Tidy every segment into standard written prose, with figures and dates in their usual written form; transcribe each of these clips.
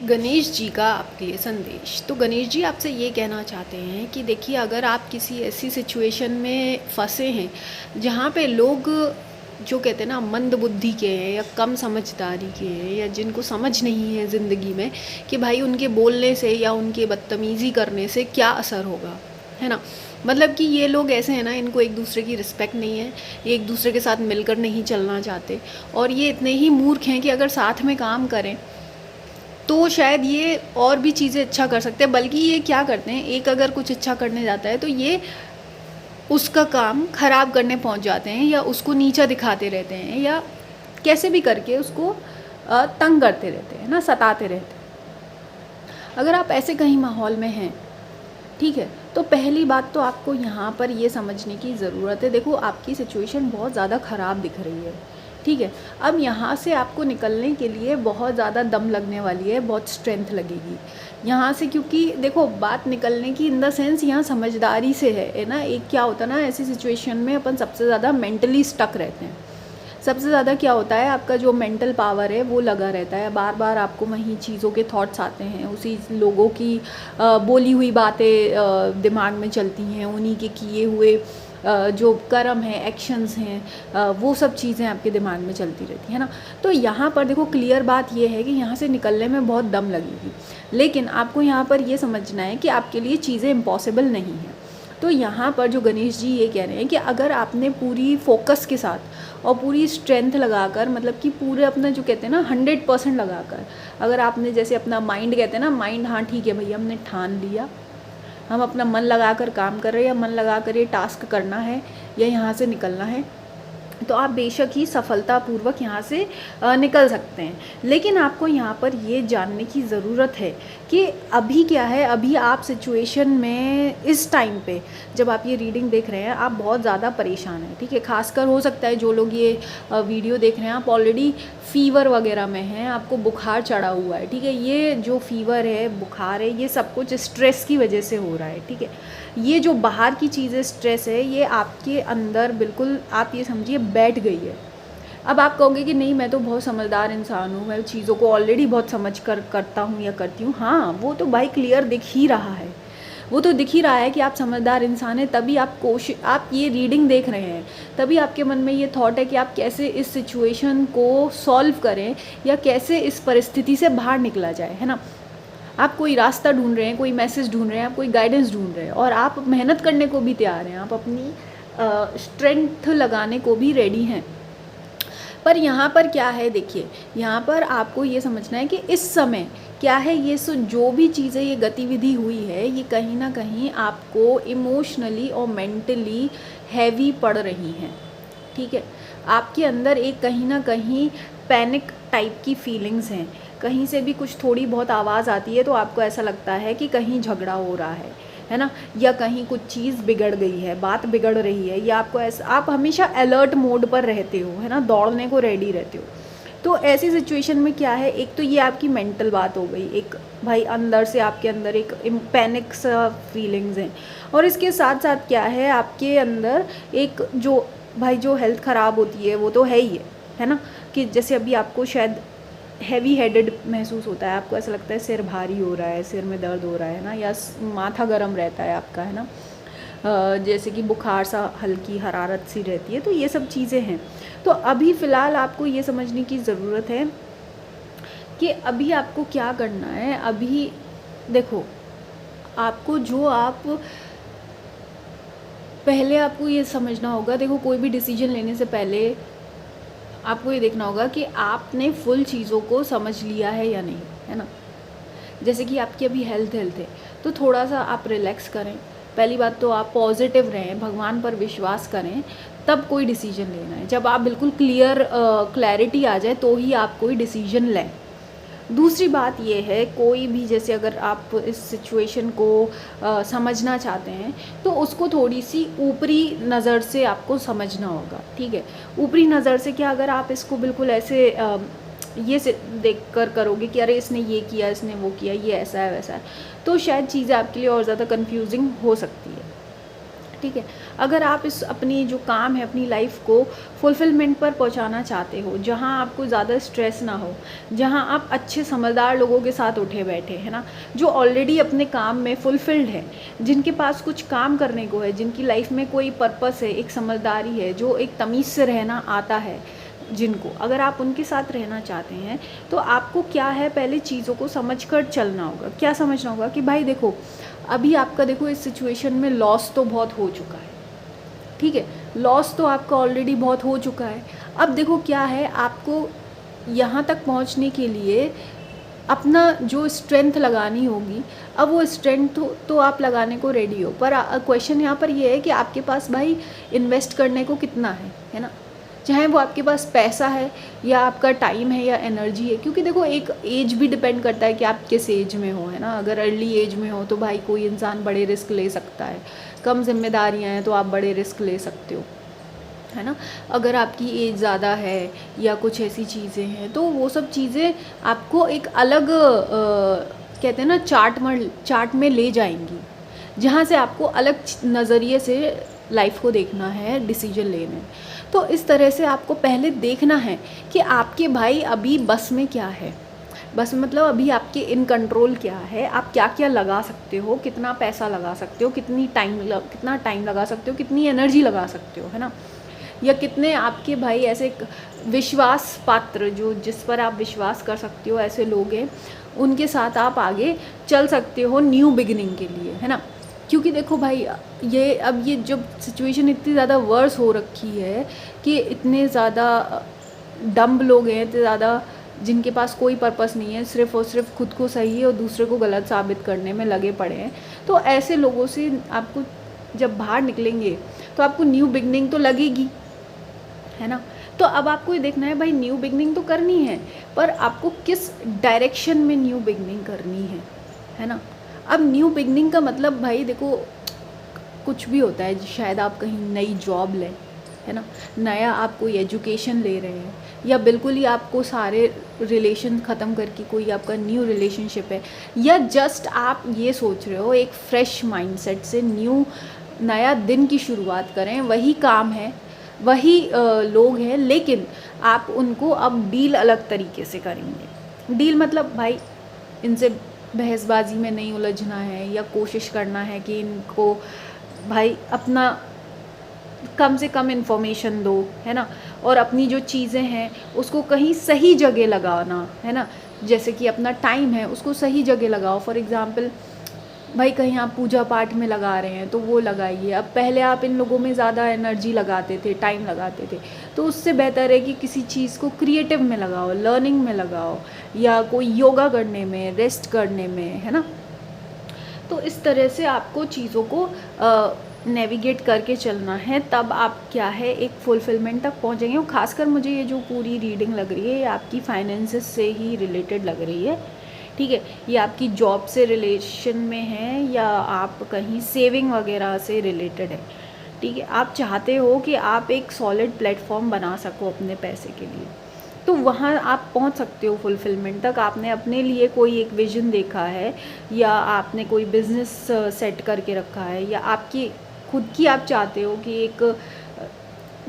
गणेश जी का आपके लिए संदेश। तो गणेश जी आपसे ये कहना चाहते हैं कि देखिए, अगर आप किसी ऐसी सिचुएशन में फंसे हैं जहाँ पे लोग जो कहते हैं ना मंद बुद्धि के हैं या कम समझदारी के हैं या जिनको समझ नहीं है ज़िंदगी में कि भाई उनके बोलने से या उनके बदतमीज़ी करने से क्या असर होगा, है ना। मतलब कि ये लोग ऐसे हैं ना, इनको एक दूसरे की रिस्पेक्ट नहीं है, ये एक दूसरे के साथ मिलकर नहीं चलना चाहते, और ये इतने ही मूर्ख हैं कि अगर साथ में काम करें तो शायद ये और भी चीज़ें अच्छा कर सकते हैं। बल्कि ये क्या करते हैं, एक अगर कुछ अच्छा करने जाता है तो ये उसका काम ख़राब करने पहुंच जाते हैं या उसको नीचा दिखाते रहते हैं या कैसे भी करके उसको तंग करते रहते हैं ना, सताते रहते हैं। अगर आप ऐसे कहीं माहौल में हैं, ठीक है, तो पहली बात तो आपको यहाँ पर ये समझने की ज़रूरत है, देखो आपकी सिचुएशन बहुत ज़्यादा ख़राब दिख रही है, ठीक है। अब यहाँ से आपको निकलने के लिए बहुत ज़्यादा दम लगने वाली है, बहुत स्ट्रेंथ लगेगी यहाँ से, क्योंकि देखो बात निकलने की इन द सेंस यहाँ समझदारी से है ना। एक क्या होता है ना, ऐसी सिचुएशन में अपन सबसे ज़्यादा मेंटली स्टक रहते हैं। सबसे ज़्यादा क्या होता है, आपका जो मेंटल पावर है वो लगा रहता है, बार बार आपको वहीं चीज़ों के थॉट्स आते हैं, उसी लोगों की बोली हुई बातें दिमाग में चलती हैं, उन्हीं के किए हुए जो कर्म है, एक्शंस हैं, वो सब चीज़ें आपके दिमाग में चलती रहती है ना। तो यहाँ पर देखो क्लियर बात ये है कि यहाँ से निकलने में बहुत दम लगेगी, लेकिन आपको यहाँ पर ये समझना है कि आपके लिए चीज़ें इम्पॉसिबल नहीं हैं। तो यहाँ पर जो गणेश जी ये कह रहे हैं कि अगर आपने पूरी फोकस के साथ और पूरी स्ट्रेंथ लगाकर, मतलब कि पूरे अपना जो कहते हैं ना 100% लगाकर, अगर आपने जैसे अपना माइंड कहते हैं ना, माइंड हाँ ठीक है भैया हमने ठान लिया, हम अपना मन लगाकर काम कर रहे हैं या मन लगाकर ये टास्क करना है या यहाँ से निकलना है, तो आप बेशक ही सफलतापूर्वक यहाँ से निकल सकते हैं। लेकिन आपको यहाँ पर ये जानने की ज़रूरत है कि अभी क्या है, अभी आप सिचुएशन में इस टाइम पे जब आप ये रीडिंग देख रहे हैं आप बहुत ज़्यादा परेशान हैं, ठीक है। खासकर हो सकता है जो लोग ये वीडियो देख रहे हैं आप ऑलरेडी फ़ीवर वगैरह में हैं, आपको बुखार चढ़ा हुआ है, ठीक है। ये जो फ़ीवर है, बुखार है, ये सब कुछ स्ट्रेस की वजह से हो रहा है, ठीक है। ये जो बाहर की चीज़ें स्ट्रेस है, ये आपके अंदर बिल्कुल आप ये समझिए बैठ गई है। अब आप कहोगे कि नहीं मैं तो बहुत समझदार इंसान हूँ, मैं चीज़ों को ऑलरेडी बहुत समझ कर करता हूँ या करती हूँ। हाँ, वो तो भाई क्लियर दिख ही रहा है, वो तो दिख ही रहा है कि आप समझदार इंसान हैं, तभी आप ये रीडिंग देख रहे हैं, तभी आपके मन में ये थॉट है कि आप कैसे इस सिचुएशन को सॉल्व करें या कैसे इस परिस्थिति से बाहर निकला जाए, है ना। आप कोई रास्ता ढूंढ रहे हैं, कोई मैसेज ढूंढ रहे हैं, आप कोई गाइडेंस ढूंढ रहे हैं और आप मेहनत करने को भी तैयार हैं, आप अपनी स्ट्रेंथ लगाने को भी रेडी हैं। पर यहाँ पर क्या है, देखिए यहाँ पर आपको ये समझना है कि इस समय क्या है, ये जो भी चीज़ें ये गतिविधि हुई है, ये कहीं ना कहीं आपको इमोशनली और मेंटली हैवी पड़ रही हैं, ठीक है। आपके अंदर एक कहीं ना कहीं पैनिक टाइप की फीलिंग्स हैं, कहीं से भी कुछ थोड़ी बहुत आवाज़ आती है तो आपको ऐसा लगता है कि कहीं झगड़ा हो रहा है ना, या कहीं कुछ चीज़ बिगड़ गई है, बात बिगड़ रही है, या आपको ऐसा, आप हमेशा अलर्ट मोड पर रहते हो, है ना, दौड़ने को रेडी रहते हो। तो ऐसी सिचुएशन में क्या है, एक तो ये आपकी मेंटल बात हो गई, एक भाई अंदर से आपके अंदर एक पैनिक सा फीलिंग्स हैं, और इसके साथ साथ क्या है आपके अंदर एक जो भाई जो हेल्थ ख़राब होती है वो तो है ही है ना, कि जैसे अभी आपको शायद हैवी हेडेड महसूस होता है, आपको ऐसा लगता है सिर भारी हो रहा है, सिर में दर्द हो रहा है ना, या माथा गर्म रहता है आपका, है ना, जैसे कि बुखार सा, हल्की हरारत सी रहती है, तो ये सब चीज़ें हैं। तो अभी फ़िलहाल आपको ये समझने की ज़रूरत है कि अभी आपको क्या करना है। अभी देखो आपको जो आप पहले आपको ये समझना होगा, देखो कोई भी डिसीजन लेने से पहले आपको ये देखना होगा कि आपने फुल चीज़ों को समझ लिया है या नहीं, है ना। जैसे कि आपकी अभी हेल्थ है तो थोड़ा सा आप रिलैक्स करें। पहली बात तो आप पॉजिटिव रहें, भगवान पर विश्वास करें, तब कोई डिसीजन लेना है। जब आप बिल्कुल क्लैरिटी आ जाए तो ही आप कोई डिसीजन लें। दूसरी बात ये है, कोई भी जैसे अगर आप इस सिचुएशन को समझना चाहते हैं तो उसको थोड़ी सी ऊपरी नज़र से आपको समझना होगा, ठीक है। ऊपरी नज़र से क्या, अगर आप इसको बिल्कुल ऐसे ये से देख कर करोगे कि अरे इसने ये किया, इसने वो किया, ये ऐसा है वैसा है, तो शायद चीज़ें आपके लिए और ज़्यादा कन्फ्यूजिंग हो सकती है, ठीक है। अगर आप इस अपनी जो काम है अपनी लाइफ को फुलफिलमेंट पर पहुंचाना चाहते हो, जहां आपको ज़्यादा स्ट्रेस ना हो, जहां आप अच्छे समझदार लोगों के साथ उठे बैठे हैं ना, जो ऑलरेडी अपने काम में फुलफिल्ड है, जिनके पास कुछ काम करने को है, जिनकी लाइफ में कोई पर्पस है, एक समझदारी है, जो एक तमीज़ से रहना आता है जिनको, अगर आप उनके साथ रहना चाहते हैं तो आपको क्या है, पहले चीज़ों को समझकर चलना होगा। क्या समझना होगा कि भाई देखो, अभी आपका देखो इस सिचुएशन में लॉस तो बहुत हो चुका है, ठीक है, लॉस तो आपका ऑलरेडी बहुत हो चुका है। अब देखो क्या है, आपको यहाँ तक पहुँचने के लिए अपना जो स्ट्रेंथ लगानी होगी, अब वो स्ट्रेंथ तो आप लगाने को रेडी हो, पर क्वेश्चन यहाँ पर ये है कि आपके पास भाई इन्वेस्ट करने को कितना है ना, चाहे वो आपके पास पैसा है या आपका टाइम है या एनर्जी है। क्योंकि देखो एक एज भी डिपेंड करता है कि आप किस एज में हो, है ना। अगर अर्ली एज में हो तो भाई कोई इंसान बड़े रिस्क ले सकता है, कम जिम्मेदारियां हैं तो आप बड़े रिस्क ले सकते हो, है ना। अगर आपकी एज ज़्यादा है या कुछ ऐसी चीज़ें हैं तो वो सब चीज़ें आपको एक अलग कहते हैं ना चार्ट में ले जाएंगी, जहाँ से आपको अलग नज़रिए से लाइफ को देखना है, डिसीजन लेने हैं। तो इस तरह से आपको पहले देखना है कि आपके भाई अभी बस में क्या है, बस मतलब अभी आपके इन कंट्रोल क्या है, आप क्या क्या लगा सकते हो, कितना पैसा लगा सकते हो, कितना टाइम लगा सकते हो, कितनी एनर्जी लगा सकते हो, है ना। या कितने आपके भाई ऐसे विश्वास पात्र जो जिस पर आप विश्वास कर सकते हो, ऐसे लोग हैं उनके साथ आप आगे चल सकते हो न्यू बिगिनिंग के लिए, है ना। क्योंकि देखो भाई ये जब सिचुएशन इतनी ज़्यादा वर्स हो रखी है कि इतने ज़्यादा डम्ब लोग हैं, इतने ज़्यादा जिनके पास कोई पर्पस नहीं है, सिर्फ और सिर्फ खुद को सही और दूसरे को गलत साबित करने में लगे पड़े हैं। तो ऐसे लोगों से आपको जब बाहर निकलेंगे तो आपको न्यू बिगनिंग तो लगेगी, है ना। तो अब आपको ये देखना है भाई न्यू बिगनिंग तो करनी है, पर आपको किस डायरेक्शन में न्यू बिगनिंग करनी है ना। अब न्यू बिगनिंग का मतलब भाई देखो कुछ भी होता है, शायद आप कहीं नई जॉब लें, है ना, नया आप कोई एजुकेशन ले रहे हैं, या बिल्कुल ही आपको सारे रिलेशन ख़त्म करके कोई आपका न्यू रिलेशनशिप है, या जस्ट आप ये सोच रहे हो एक फ्रेश माइंडसेट से नया दिन की शुरुआत करें। वही काम है, वही लोग हैं, लेकिन आप उनको अब डील अलग तरीके से करेंगे। डील मतलब भाई इनसे बहसबाजी में नहीं उलझना है, या कोशिश करना है कि इनको भाई अपना कम से कम इन्फॉर्मेशन दो, है ना, और अपनी जो चीज़ें हैं उसको कहीं सही जगह लगाना, है ना। जैसे कि अपना टाइम है उसको सही जगह लगाओ। फॉर एग्ज़ाम्पल भाई कहीं आप पूजा पाठ में लगा रहे हैं तो वो लगाइए। अब पहले आप इन लोगों में ज़्यादा एनर्जी लगाते थे, टाइम लगाते थे, तो उससे बेहतर है कि किसी चीज़ को क्रिएटिव में लगाओ, लर्निंग में लगाओ, या कोई योगा करने में, रेस्ट करने में, है ना। तो इस तरह से आपको चीज़ों को नेविगेट करके चलना है, तब आप क्या है एक फुलफिलमेंट तक पहुँचेंगे। और ख़ासकर मुझे ये जो पूरी रीडिंग लग रही है ये आपकी फाइनेंसेस से ही रिलेटेड लग रही है, ठीक है। ये आपकी जॉब से रिलेशन में है या आप कहीं सेविंग वगैरह से रिलेटेड है, ठीक है। आप चाहते हो कि आप एक सॉलिड प्लेटफॉर्म बना सको अपने पैसे के लिए, तो वहाँ आप पहुँच सकते हो फुलफिलमेंट तक। आपने अपने लिए कोई एक विज़न देखा है, या आपने कोई बिज़नेस सेट करके रखा है, या आपकी खुद की आप चाहते हो कि एक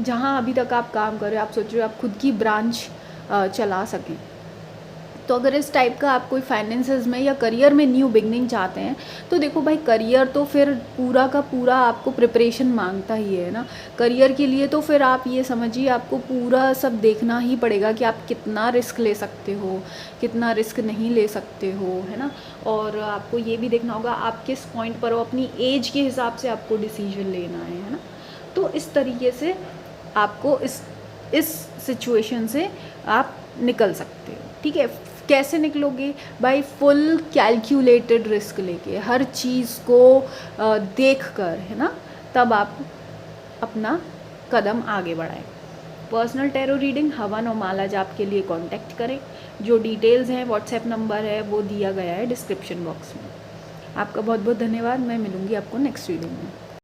जहाँ अभी तक आप काम कर रहे हो आप सोच रहे हो आप खुद की ब्रांच चला सकें। तो अगर इस टाइप का आप कोई फाइनेंसेस में या करियर में न्यू बिगनिंग चाहते हैं तो देखो भाई करियर तो फिर पूरा का पूरा आपको प्रिपरेशन मांगता ही है ना। करियर के लिए तो फिर आप ये समझिए आपको पूरा सब देखना ही पड़ेगा कि आप कितना रिस्क ले सकते हो, कितना रिस्क नहीं ले सकते हो, है ना। और आपको ये भी देखना होगा आप किस पॉइंट पर हो, अपनी एज के हिसाब से आपको डिसीजन लेना है ना। तो इस तरीके से आपको इस सिचुएशन से आप निकल सकते हो, ठीक है। कैसे निकलोगे भाई? फुल कैलकुलेटेड रिस्क लेके, हर चीज़ को देख कर, है ना, तब आप अपना कदम आगे बढ़ाएं। पर्सनल टैरो रीडिंग, हवन और माला जाप के लिए कांटेक्ट करें। जो डिटेल्स हैं, व्हाट्सएप नंबर है वो दिया गया है डिस्क्रिप्शन बॉक्स में। आपका बहुत बहुत धन्यवाद। मैं मिलूँगी आपको नेक्स्ट रीडिंग में।